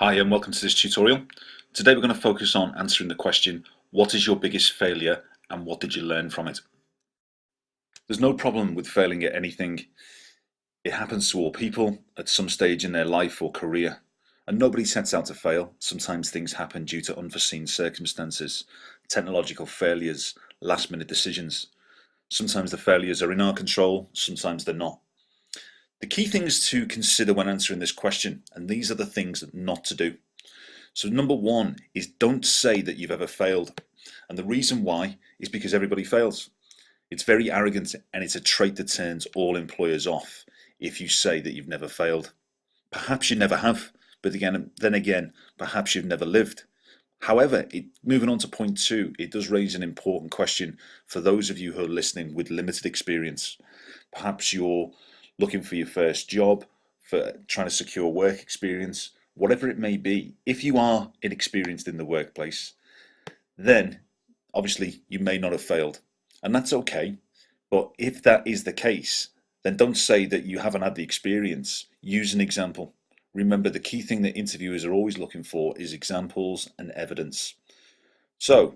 Hi and welcome to this tutorial. Today we're going to focus on answering the question, what is your biggest failure and what did you learn from it? There's no problem with failing at anything. It happens to all people at some stage in their life or career. And nobody sets out to fail. Sometimes things happen due to unforeseen circumstances, technological failures, last minute decisions. Sometimes the failures are in our control, sometimes they're not. The key things to consider when answering this question, and these are the things not to do. So number one is don't say that you've ever failed. And the reason why is because everybody fails. It's very arrogant and it's a trait that turns all employers off if you say that you've never failed. Perhaps you never have, but then again, perhaps you've never lived. However, moving on to point two, it does raise an important question for those of you who are listening with limited experience. Perhaps you're looking for your first job, for trying to secure work experience, whatever it may be. If you are inexperienced in the workplace, then obviously you may not have failed, and that's okay. But if that is the case, then don't say that you haven't had the experience. Use an example. Remember, the key thing that interviewers are always looking for is examples and evidence. So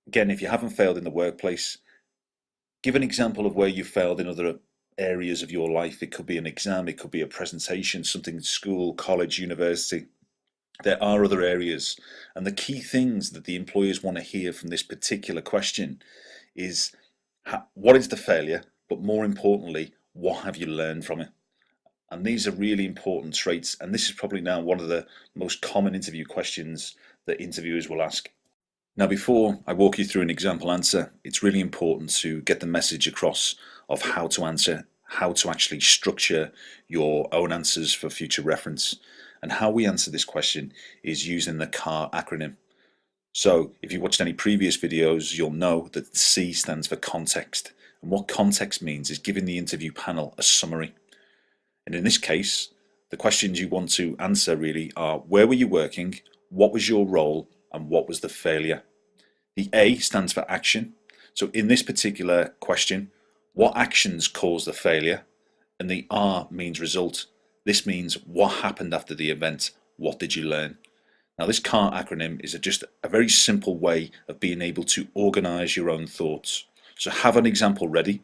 again, if you haven't failed in the workplace, give an example of where you failed in other areas of your life. It could be an exam, it could be a presentation, something in school, college, university. There are other areas, and the key things that the employers want to hear from this particular question is what is the failure, but more importantly, what have you learned from it? And these are really important traits, and this is probably now one of the most common interview questions that interviewers will ask. Now, before I walk you through an example answer, it's really important to get the message across of how to answer, how to actually structure your own answers for future reference. And how we answer this question is using the CAR acronym. So if you watched any previous videos, you'll know that C stands for context. And what context means is giving the interview panel a summary. And in this case, the questions you want to answer really are, where were you working? What was your role? And what was the failure? The A stands for action. So in this particular question, what actions caused the failure? And the R means result. This means what happened after the event. What did you learn? Now, this CAR acronym is just a very simple way of being able to organize your own thoughts. So have an example ready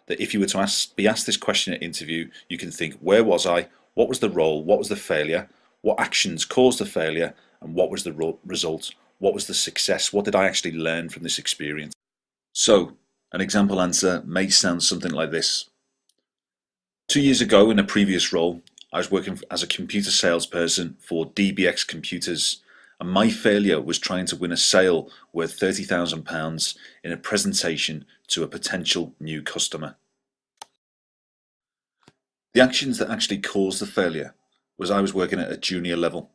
that if you were to be asked this question at interview, you can think, where was I? What was the role? What was the failure? What actions caused the failure? And what was the result? What was the success? What did I actually learn from this experience? So an example answer may sound something like this. 2 years ago, in a previous role, I was working as a computer salesperson for DBX Computers, and my failure was trying to win a sale worth £30,000 in a presentation to a potential new customer. The actions that actually caused the failure was I was working at a junior level,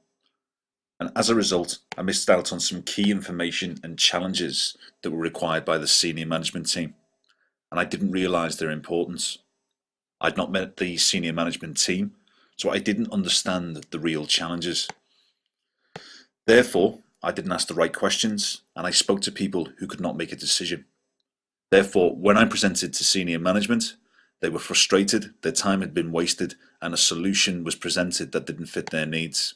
and as a result, I missed out on some key information and challenges that were required by the senior management team, and I didn't realise their importance. I'd not met the senior management team, so I didn't understand the real challenges. Therefore, I didn't ask the right questions, and I spoke to people who could not make a decision. Therefore, when I presented to senior management, they were frustrated, their time had been wasted, and a solution was presented that didn't fit their needs.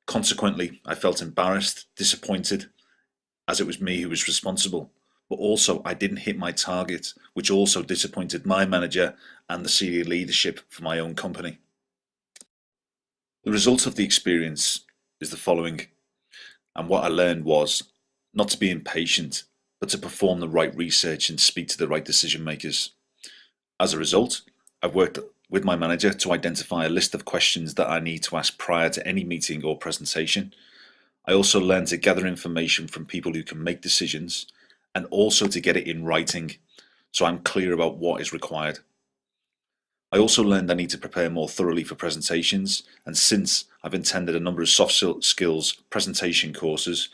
Consequently, I felt embarrassed, disappointed, as it was me who was responsible, but also I didn't hit my target, which also disappointed my manager and the senior leadership for my own company. The result of the experience is the following, and what I learned was not to be impatient, but to perform the right research and speak to the right decision makers. As a result, I've worked with my manager to identify a list of questions that I need to ask prior to any meeting or presentation. I also learned to gather information from people who can make decisions and also to get it in writing so I'm clear about what is required. I also learned I need to prepare more thoroughly for presentations, and since I've attended a number of soft skills presentation courses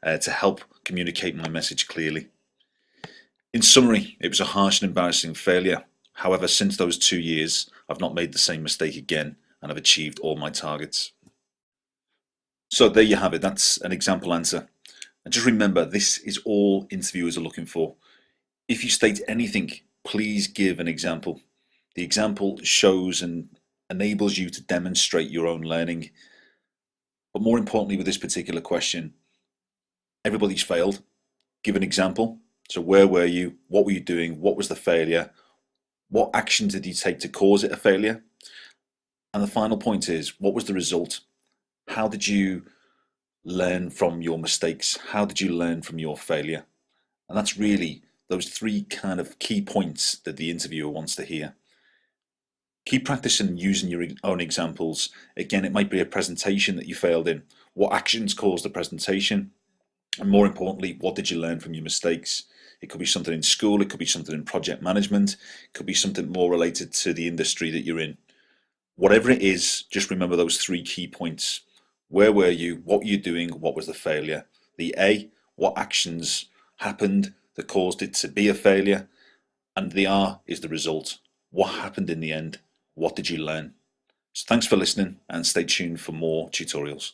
to help communicate my message clearly. In summary, it was a harsh and embarrassing failure. However, since those 2 years, I've not made the same mistake again and I've achieved all my targets. So there you have it, that's an example answer. And just remember, this is all interviewers are looking for. If you state anything, please give an example. The example shows and enables you to demonstrate your own learning. But more importantly, with this particular question, everybody's failed. Give an example. So where were you? What were you doing? What was the failure? What actions did you take to cause it a failure? And the final point is, what was the result? How did you learn from your mistakes? How did you learn from your failure? And that's really those three kind of key points that the interviewer wants to hear. Keep practicing using your own examples. Again, it might be a presentation that you failed in. What actions caused the presentation? And more importantly, what did you learn from your mistakes? It could be something in school, it could be something in project management, it could be something more related to the industry that you're in. Whatever it is, just remember those three key points. Where were you? What were you doing? What was the failure? The A, what actions happened that caused it to be a failure? And the R is the result. What happened in the end? What did you learn? So thanks for listening and stay tuned for more tutorials.